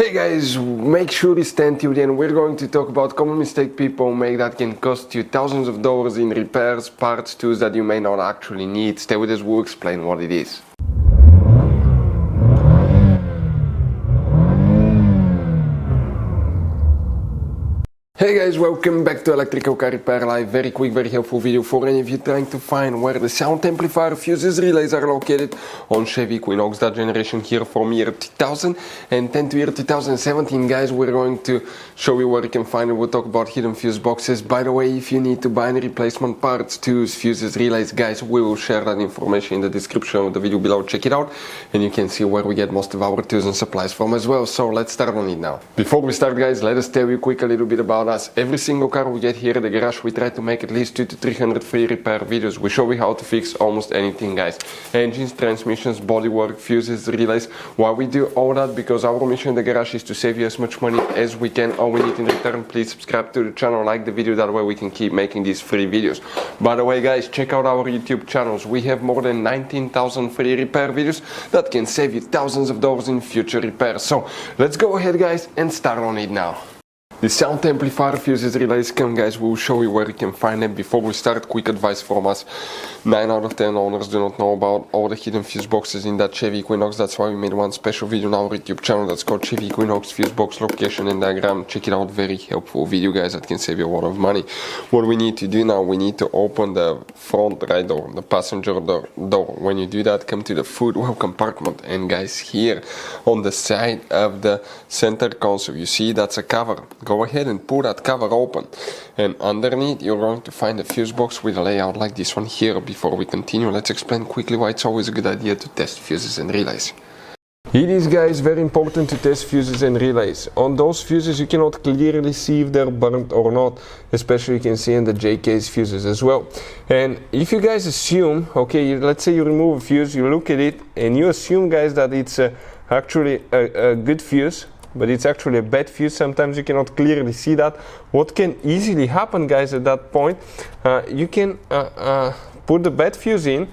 Hey guys, make sure you stay tuned and we're going to talk about common mistake people make that can cost you thousands of dollars in repairs, parts, tools that you may not actually need. Stay with us, we'll explain what it is. Hey guys, welcome back to Electrical Car Repair Live. Very quick, very helpful video for any of you trying to find where the sound amplifier fuses relays are located on Chevy Equinox, that generation here from year 2010 to year 2017. Guys, we're going to show you where you can find it. We'll talk about hidden fuse boxes. By the way, if you need to buy any replacement parts, tools, fuses, relays, guys, we will share that information in the description of the video below. Check it out and you can see where we get most of our tools and supplies from as well. So let's start on it now. Before we start, guys, let us tell you quick a little bit about us. Every single car we get here at the garage, we try to make at least 200 to 300 free repair videos. We show you how to fix almost anything, guys. Engines, transmissions, bodywork, fuses, relays. Why we do all that? Because our mission in the garage is to save you as much money as we can. All we need in return, please subscribe to the channel, like the video, that way we can keep making these free videos. By the way, guys, check out our YouTube channels. We have more than 19,000 free repair videos that can save you thousands of dollars in future repairs. So let's go ahead, guys, and start on it now. The sound amplifier fuses relays come, guys. We'll show you where you can find them. Before we start, quick advice from us. 9 out of 10 owners do not know about all the hidden fuse boxes in that Chevy Equinox. That's why we made one special video on our YouTube channel that's called Chevy Equinox Fuse Box Location and Diagram. Check it out, very helpful video, guys, that can save you a lot of money. What we need to do now, we need to open the front right door, the passenger door. When you do that, come to the footwell compartment, and guys, here on the side of the center console, you see that's a cover. Go ahead and pull that cover open, and underneath you're going to find a fuse box with a layout like this one here. Before we continue, let's explain quickly why it's always a good idea to test fuses and relays. It is, guys, very important to test fuses and relays. On those fuses you cannot clearly see if they're burnt or not, especially you can see in the J-case fuses as well. And if you guys assume, okay, let's say you remove a fuse, you look at it and you assume, guys, that it's actually a good fuse, but it's actually a bad fuse. Sometimes you cannot clearly see that. What can easily happen, guys, at that point, you can put the bad fuse in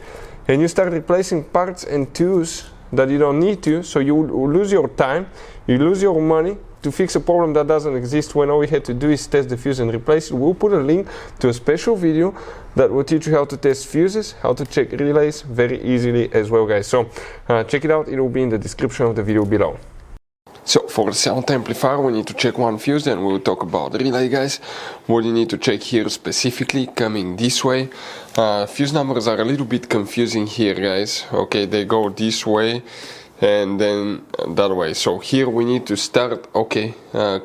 and you start replacing parts and tools that you don't need to, so you lose your time, you lose your money to fix a problem that doesn't exist, when all we had to do is test the fuse and replace it. We'll put a link to a special video that will teach you how to test fuses, how to check relays very easily as well, guys. So check it out, it will be in the description of the video below. So for the sound amplifier we need to check one fuse, then we'll talk about the relay, guys. What you need to check here specifically, coming this way. Fuse numbers are a little bit confusing here, guys. Okay, they go this way and then that way. So here we need to start, okay,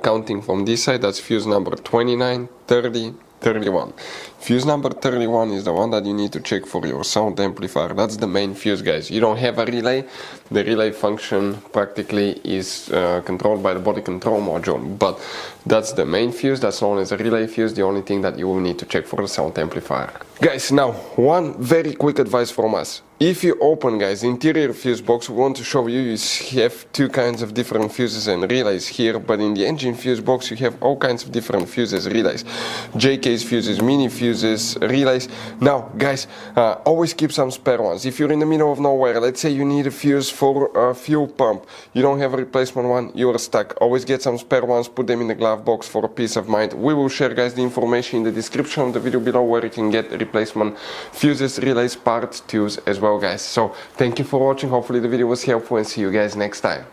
counting from this side. That's fuse number 29, 30, 31. Fuse number 31 is the one that you need to check for your sound amplifier. That's the main fuse, guys. You don't have a relay. The relay function practically is controlled by the body control module, but that's the main fuse. That's known as a relay fuse, the only thing that you will need to check for the sound amplifier. Guys, now one very quick advice from us. If you open, guys, the interior fuse box, we want to show you, you have two kinds of different fuses and relays here, but in the engine fuse box you have all kinds of different fuses, relays, J-case fuses, mini fuses, relays. Now, guys, always keep some spare ones. If you're in the middle of nowhere, let's say you need a fuse for a fuel pump, you don't have a replacement one, you're stuck. Always get some spare ones, put them in the glove box for a peace of mind. We will share, guys, the information in the description of the video below where you can get replacement fuses, relays, parts, tools as well, guys. So thank you for watching. Hopefully the video was helpful and see you guys next time.